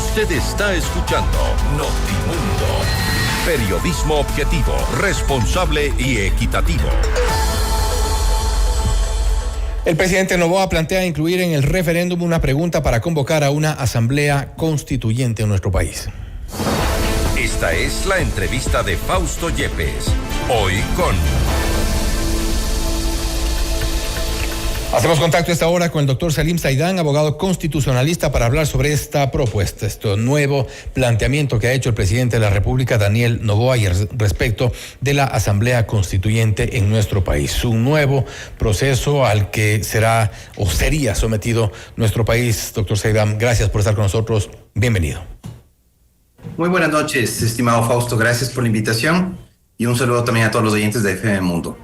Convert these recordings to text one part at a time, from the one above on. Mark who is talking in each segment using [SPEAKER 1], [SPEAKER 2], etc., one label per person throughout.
[SPEAKER 1] Usted está escuchando Notimundo. Periodismo objetivo, responsable y equitativo.
[SPEAKER 2] El presidente Noboa plantea incluir en el referéndum una pregunta para convocar a una asamblea constituyente en nuestro país.
[SPEAKER 1] Esta es la entrevista de Fausto Yepes. Hoy con...
[SPEAKER 2] Hacemos contacto a esta hora con el doctor Salim Saidán, abogado constitucionalista, para hablar sobre esta propuesta, este nuevo planteamiento que ha hecho el presidente de la República, Daniel Noboa, y respecto de la Asamblea Constituyente en nuestro país. Un nuevo proceso al que será o sería sometido nuestro país. Doctor Saidán, gracias por estar con nosotros. Bienvenido.
[SPEAKER 3] Muy buenas noches, estimado Fausto. Gracias por la invitación y un saludo también a todos los oyentes de FM Mundo.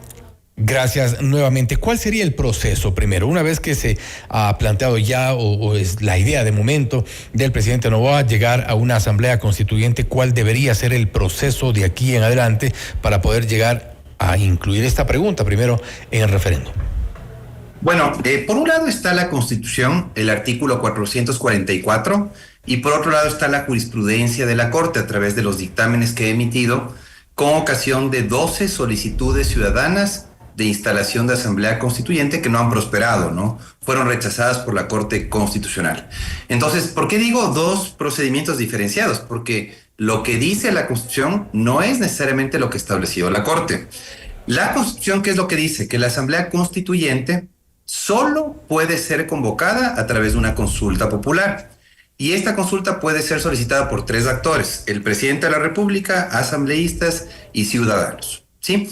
[SPEAKER 2] Gracias nuevamente. ¿Cuál sería el proceso primero? Una vez que se ha planteado ya o es la idea de momento del presidente Noboa llegar a una asamblea constituyente, ¿cuál debería ser el proceso de aquí en adelante para poder llegar a incluir esta pregunta primero en el referéndum?
[SPEAKER 3] Bueno, por un lado está la Constitución, el artículo 444, y por otro lado está la jurisprudencia de la Corte a través de los dictámenes que ha emitido con ocasión de 12 solicitudes ciudadanas de instalación de asamblea constituyente que no han prosperado, ¿no? Fueron rechazadas por la Corte Constitucional. Entonces, ¿por qué digo dos procedimientos diferenciados? Porque lo que dice la Constitución no es necesariamente lo que estableció la Corte. La Constitución, ¿qué es lo que dice? Que la asamblea constituyente solo puede ser convocada a través de una consulta popular. Y esta consulta puede ser solicitada por tres actores: el presidente de la República, asambleístas y ciudadanos. ¿Sí?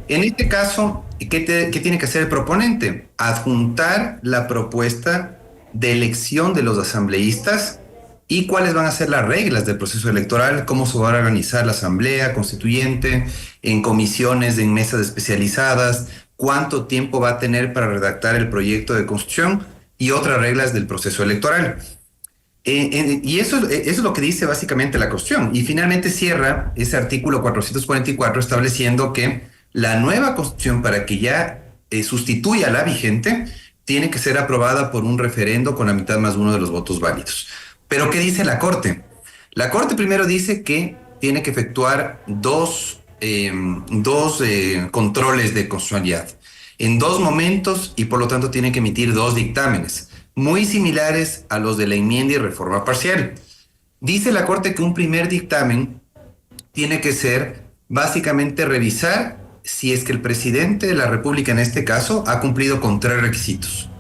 [SPEAKER 3] En este caso, ¿qué tiene que hacer el proponente? Adjuntar la propuesta de elección de los asambleístas y cuáles van a ser las reglas del proceso electoral, cómo se va a organizar la asamblea constituyente, en comisiones, en mesas especializadas, cuánto tiempo va a tener para redactar el proyecto de constitución y otras reglas del proceso electoral. Y eso es lo que dice básicamente la Constitución. Y finalmente cierra ese artículo 444 estableciendo que la nueva Constitución, para que ya sustituya a la vigente, tiene que ser aprobada por un referendo con la mitad más uno de los votos válidos. Pero ¿qué dice la Corte? La Corte primero dice que tiene que efectuar dos controles de constitucionalidad en dos momentos y por lo tanto tiene que emitir dos dictámenes muy similares a los de la enmienda y reforma parcial. Dice la Corte que un primer dictamen tiene que ser básicamente revisar si es que el presidente de la República, en este caso, ha cumplido con tres requisitos.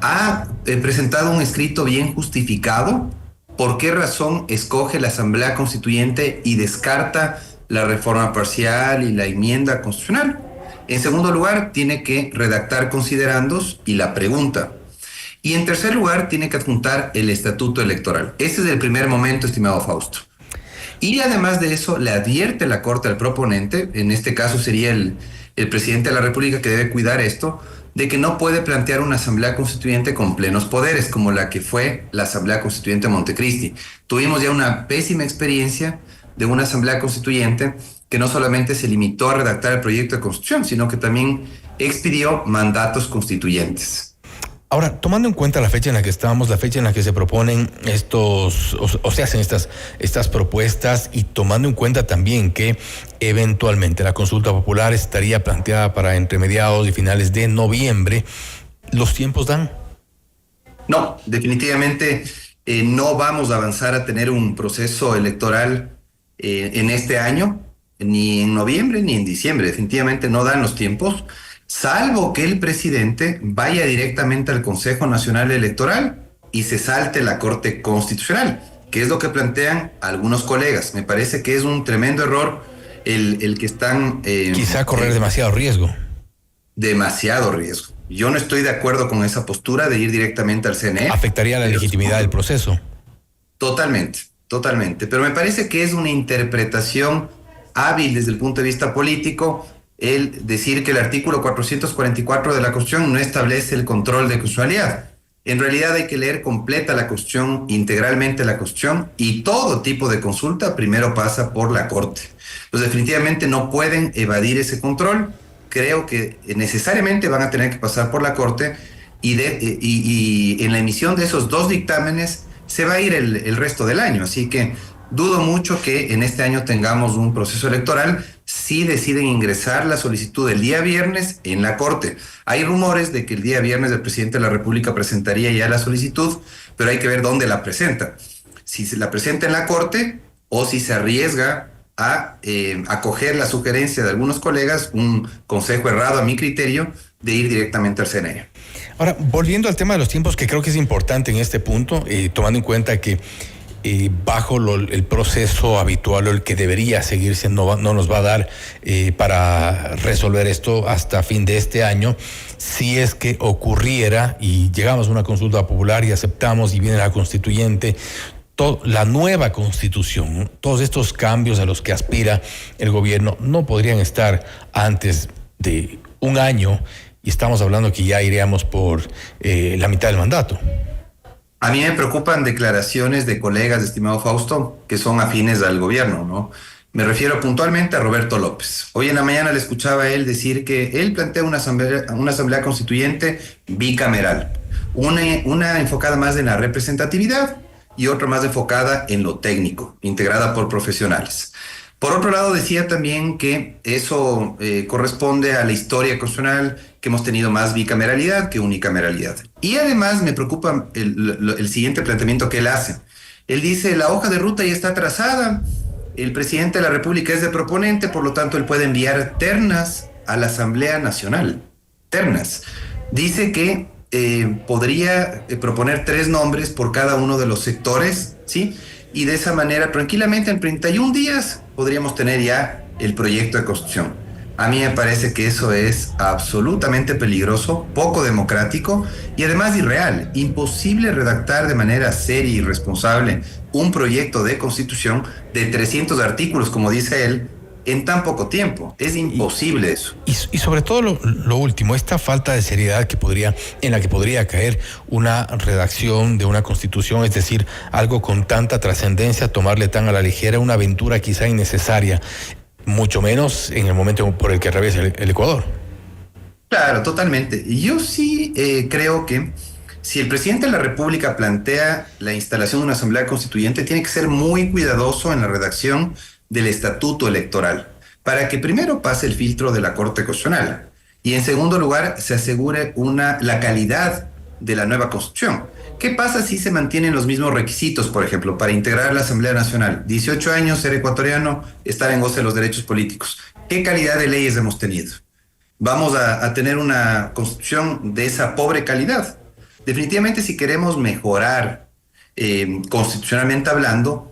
[SPEAKER 3] Ha presentado un escrito bien justificado por qué razón escoge la Asamblea Constituyente y descarta la reforma parcial y la enmienda constitucional. En segundo lugar, tiene que redactar considerandos y la pregunta. Y en tercer lugar, tiene que adjuntar el estatuto electoral. Ese es el primer momento, estimado Fausto. Y además de eso, le advierte la Corte al proponente, en este caso sería el presidente de la República que debe cuidar esto, de que no puede plantear una asamblea constituyente con plenos poderes, como la que fue la Asamblea Constituyente de Montecristi. Tuvimos ya una pésima experiencia de una asamblea constituyente que no solamente se limitó a redactar el proyecto de constitución, sino que también expidió mandatos constituyentes.
[SPEAKER 2] Ahora, tomando en cuenta la fecha en la que estamos, la fecha en la que se proponen se hacen estas propuestas, y tomando en cuenta también que eventualmente la consulta popular estaría planteada para entre mediados y finales de noviembre, ¿los tiempos dan?
[SPEAKER 3] No, definitivamente no vamos a avanzar a tener un proceso electoral en este año, ni en noviembre ni en diciembre. Definitivamente no dan los tiempos, salvo que el presidente vaya directamente al Consejo Nacional Electoral y se salte la Corte Constitucional, que es lo que plantean algunos colegas. Me parece que es un tremendo error el que están...
[SPEAKER 2] quizá correr demasiado riesgo.
[SPEAKER 3] Demasiado riesgo. Yo no estoy de acuerdo con esa postura de ir directamente al CNE.
[SPEAKER 2] ¿Afectaría la legitimidad del proceso?
[SPEAKER 3] Totalmente. Pero me parece que es una interpretación hábil desde el punto de vista político el decir que el artículo 444 de la Constitución no establece el control de constitucionalidad. En realidad hay que leer completa la Constitución, integralmente la Constitución, y todo tipo de consulta primero pasa por la Corte. Entonces definitivamente no pueden evadir ese control. Creo que necesariamente van a tener que pasar por la Corte y en la emisión de esos dos dictámenes se va a ir el resto del año. Así que dudo mucho que en este año tengamos un proceso electoral si deciden ingresar la solicitud el día viernes en la Corte. Hay rumores de que el día viernes el presidente de la República presentaría ya la solicitud, pero hay que ver dónde la presenta. Si se la presenta en la Corte o si se arriesga a acoger la sugerencia de algunos colegas, un consejo errado a mi criterio, de ir directamente al CNE.
[SPEAKER 2] Ahora, volviendo al tema de los tiempos, que creo que es importante en este punto, tomando en cuenta que bajo el proceso habitual o el que debería seguirse no nos va a dar para resolver esto hasta fin de este año. Si es que ocurriera y llegamos a una consulta popular y aceptamos y viene la constituyente, la nueva constitución, todos estos cambios a los que aspira el gobierno no podrían estar antes de un año, y estamos hablando que ya iríamos por la mitad del mandato.
[SPEAKER 3] A mí me preocupan declaraciones de colegas, estimado Fausto, que son afines al gobierno, ¿no? Me refiero puntualmente a Roberto López. Hoy en la mañana le escuchaba a él decir que él plantea una asamblea constituyente bicameral, una enfocada más en la representatividad y otra más enfocada en lo técnico, integrada por profesionales. Por otro lado, decía también que eso corresponde a la historia constitucional, que hemos tenido más bicameralidad que unicameralidad. Y además me preocupa el siguiente planteamiento que él hace. Él dice, la hoja de ruta ya está trazada, el presidente de la República es el proponente, por lo tanto él puede enviar ternas a la Asamblea Nacional. Ternas. Dice que podría proponer 3 nombres por cada uno de los sectores, ¿sí? Y de esa manera, tranquilamente, en 31 días podríamos tener ya el proyecto de constitución. A mí me parece que eso es absolutamente peligroso, poco democrático y además irreal. Imposible redactar de manera seria y responsable un proyecto de constitución de 300 artículos, como dice él, en tan poco tiempo. Es imposible eso.
[SPEAKER 2] Y sobre todo lo último, esta falta de seriedad en la que podría caer una redacción de una constitución, es decir, algo con tanta trascendencia, tomarle tan a la ligera, una aventura quizá innecesaria, mucho menos en el momento por el que atraviesa el Ecuador.
[SPEAKER 3] Claro, totalmente. Yo sí creo que si el presidente de la República plantea la instalación de una asamblea constituyente, tiene que ser muy cuidadoso en la redacción del estatuto electoral, para que primero pase el filtro de la Corte Constitucional y en segundo lugar se asegure la calidad de la nueva Constitución. ¿Qué pasa si se mantienen los mismos requisitos, por ejemplo, para integrar la Asamblea Nacional? 18 años, ser ecuatoriano, estar en goce de los derechos políticos. ¿Qué calidad de leyes hemos tenido? ¿Vamos a tener una Constitución de esa pobre calidad? Definitivamente, si queremos mejorar constitucionalmente hablando,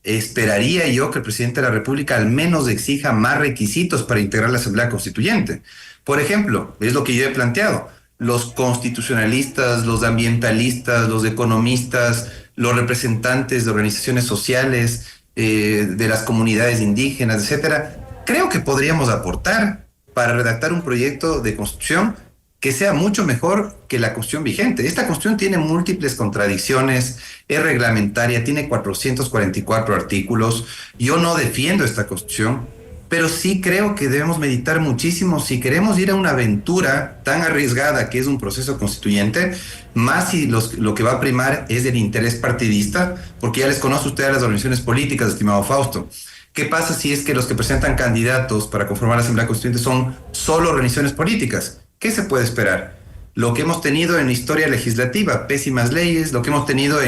[SPEAKER 3] esperaría yo que el presidente de la República al menos exija más requisitos para integrar la Asamblea Constituyente. Por ejemplo, es lo que yo he planteado, los constitucionalistas, los ambientalistas, los economistas, los representantes de organizaciones sociales, de las comunidades indígenas, etcétera, creo que podríamos aportar para redactar un proyecto de constitución que sea mucho mejor que la Constitución vigente. Esta Constitución tiene múltiples contradicciones, es reglamentaria, tiene 444 artículos. Yo no defiendo esta Constitución, pero sí creo que debemos meditar muchísimo si queremos ir a una aventura tan arriesgada que es un proceso constituyente, más si lo que va a primar es el interés partidista, porque ya les conoce usted a las organizaciones políticas, estimado Fausto. ¿Qué pasa si es que los que presentan candidatos para conformar la Asamblea Constituyente son solo organizaciones políticas? ¿Qué se puede esperar? Lo que hemos tenido en la historia legislativa, pésimas leyes, lo que hemos tenido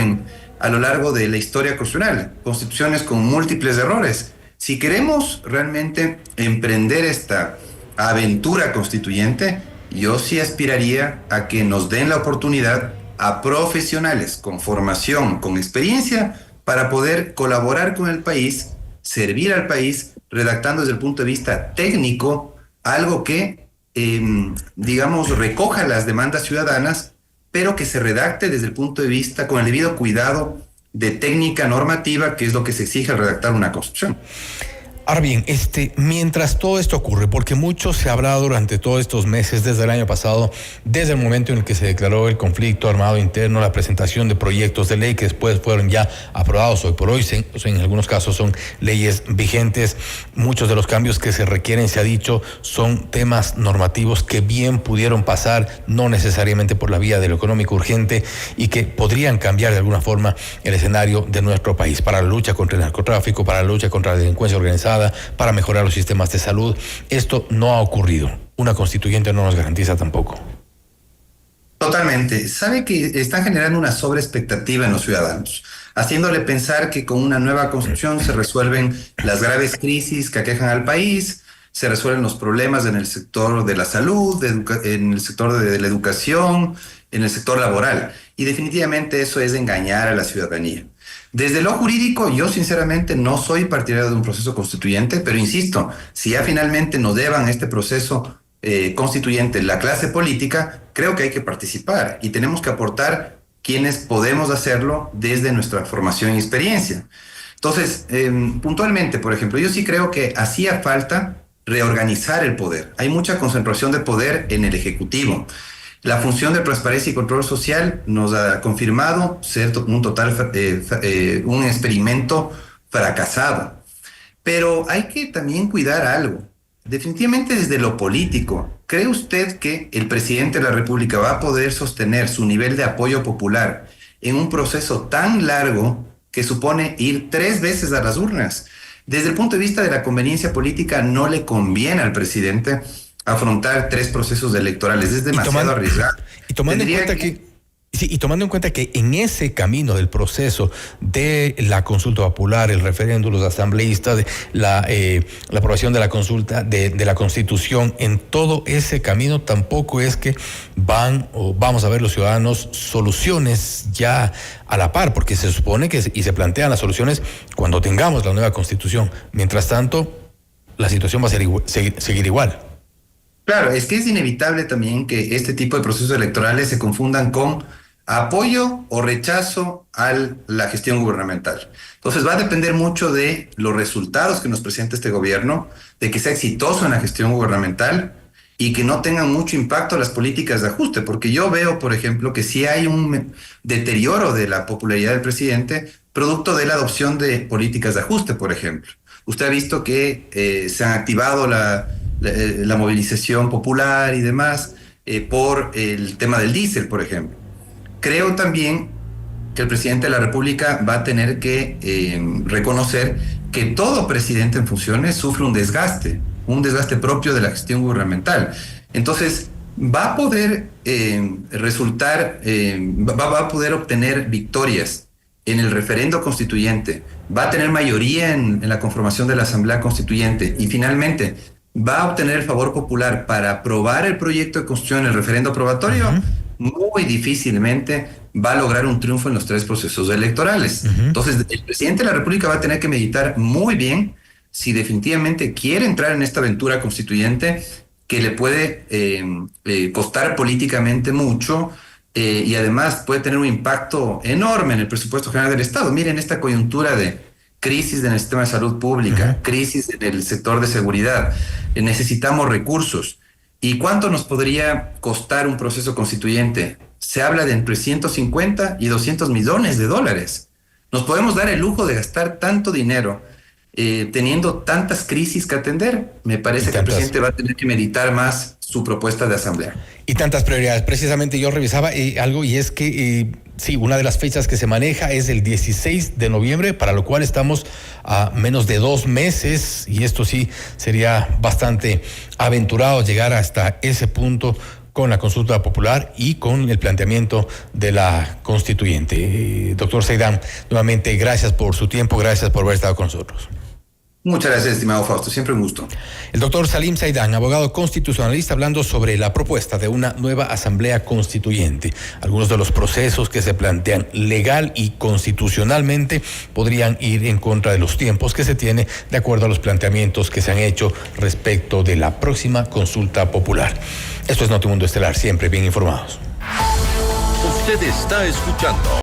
[SPEAKER 3] a lo largo de la historia constitucional, constituciones con múltiples errores. Si queremos realmente emprender esta aventura constituyente, yo sí aspiraría a que nos den la oportunidad a profesionales con formación, con experiencia, para poder colaborar con el país, servir al país, redactando desde el punto de vista técnico algo que recoja las demandas ciudadanas, pero que se redacte desde el punto de vista con el debido cuidado de técnica normativa, que es lo que se exige al redactar una constitución.
[SPEAKER 2] Ahora bien, mientras todo esto ocurre, porque mucho se ha hablado durante todos estos meses, desde el año pasado, desde el momento en el que se declaró el conflicto armado interno, la presentación de proyectos de ley que después fueron ya aprobados hoy por hoy, en algunos casos son leyes vigentes. Muchos de los cambios que se requieren, se ha dicho, son temas normativos que bien pudieron pasar, no necesariamente por la vía de lo económico urgente, y que podrían cambiar de alguna forma el escenario de nuestro país para la lucha contra el narcotráfico, para la lucha contra la delincuencia organizada, para mejorar los sistemas de salud. Esto no ha ocurrido. Una constituyente no nos garantiza tampoco.
[SPEAKER 3] Totalmente. Sabe que están generando una sobreexpectativa en los ciudadanos, haciéndole pensar que con una nueva constitución se resuelven las graves crisis que aquejan al país, se resuelven los problemas en el sector de la salud, en el sector de la educación, en el sector laboral. Y definitivamente eso es engañar a la ciudadanía. Desde lo jurídico, yo sinceramente no soy partidario de un proceso constituyente, pero insisto, si ya finalmente nos deban este proceso constituyente la clase política, creo que hay que participar y tenemos que aportar quienes podemos hacerlo desde nuestra formación y experiencia. Entonces, puntualmente, por ejemplo, yo sí creo que hacía falta reorganizar el poder. Hay mucha concentración de poder en el Ejecutivo. La función de transparencia y control social nos ha confirmado ser un experimento fracasado. Pero hay que también cuidar algo. Definitivamente desde lo político, ¿cree usted que el presidente de la República va a poder sostener su nivel de apoyo popular en un proceso tan largo que supone ir 3 veces a las urnas? Desde el punto de vista de la conveniencia política, no le conviene al presidente afrontar 3 procesos electorales. Es demasiado arriesgado.
[SPEAKER 2] Y tomando en cuenta que en ese camino del proceso de la consulta popular, el referéndum, los asambleístas, la aprobación de la consulta, de la Constitución, en todo ese camino tampoco es que vamos a ver los ciudadanos soluciones ya a la par, porque se supone que y se plantean las soluciones cuando tengamos la nueva Constitución. Mientras tanto, la situación va a seguir igual.
[SPEAKER 3] Claro, es que es inevitable también que este tipo de procesos electorales se confundan con apoyo o rechazo a la gestión gubernamental. Entonces va a depender mucho de los resultados que nos presente este gobierno, de que sea exitoso en la gestión gubernamental y que no tengan mucho impacto las políticas de ajuste, porque yo veo, por ejemplo, que sí hay un deterioro de la popularidad del presidente producto de la adopción de políticas de ajuste, por ejemplo. Usted ha visto que se han activado la movilización popular y demás por el tema del diésel, por ejemplo. Creo también que el presidente de la República va a tener que reconocer que todo presidente en funciones sufre un desgaste propio de la gestión gubernamental. Entonces, va a poder va a poder obtener victorias en el referendo constituyente, va a tener mayoría en la conformación de la Asamblea Constituyente y finalmente va a obtener el favor popular para aprobar el proyecto de constitución en el referendo aprobatorio. Muy difícilmente va a lograr un triunfo en los 3 procesos electorales. Entonces, el presidente de la República va a tener que meditar muy bien si definitivamente quiere entrar en esta aventura constituyente que le puede costar políticamente mucho y además puede tener un impacto enorme en el presupuesto general del Estado. Miren esta coyuntura de crisis en el sistema de salud pública, crisis en el sector de seguridad. Necesitamos recursos. ¿Y cuánto nos podría costar un proceso constituyente? Se habla de entre 150 y 200 millones de dólares. ¿Nos podemos dar el lujo de gastar tanto dinero teniendo tantas crisis que atender? Me parece que el presidente va a tener que meditar más su propuesta de asamblea.
[SPEAKER 2] Y tantas prioridades. Precisamente yo revisaba algo y es que sí, una de las fechas que se maneja es el 16 de noviembre, para lo cual estamos a menos de 2 meses y esto sí sería bastante aventurado llegar hasta ese punto con la consulta popular y con el planteamiento de la constituyente. Doctor Saidán, nuevamente gracias por su tiempo, gracias por haber estado con nosotros.
[SPEAKER 3] Muchas gracias, estimado Fausto, siempre un gusto.
[SPEAKER 2] El doctor Salim Saidán, abogado constitucionalista, hablando sobre la propuesta de una nueva asamblea constituyente. Algunos de los procesos que se plantean legal y constitucionalmente podrían ir en contra de los tiempos que se tiene de acuerdo a los planteamientos que se han hecho respecto de la próxima consulta popular. Esto es Notimundo Estelar, siempre bien informados.
[SPEAKER 1] Usted está escuchando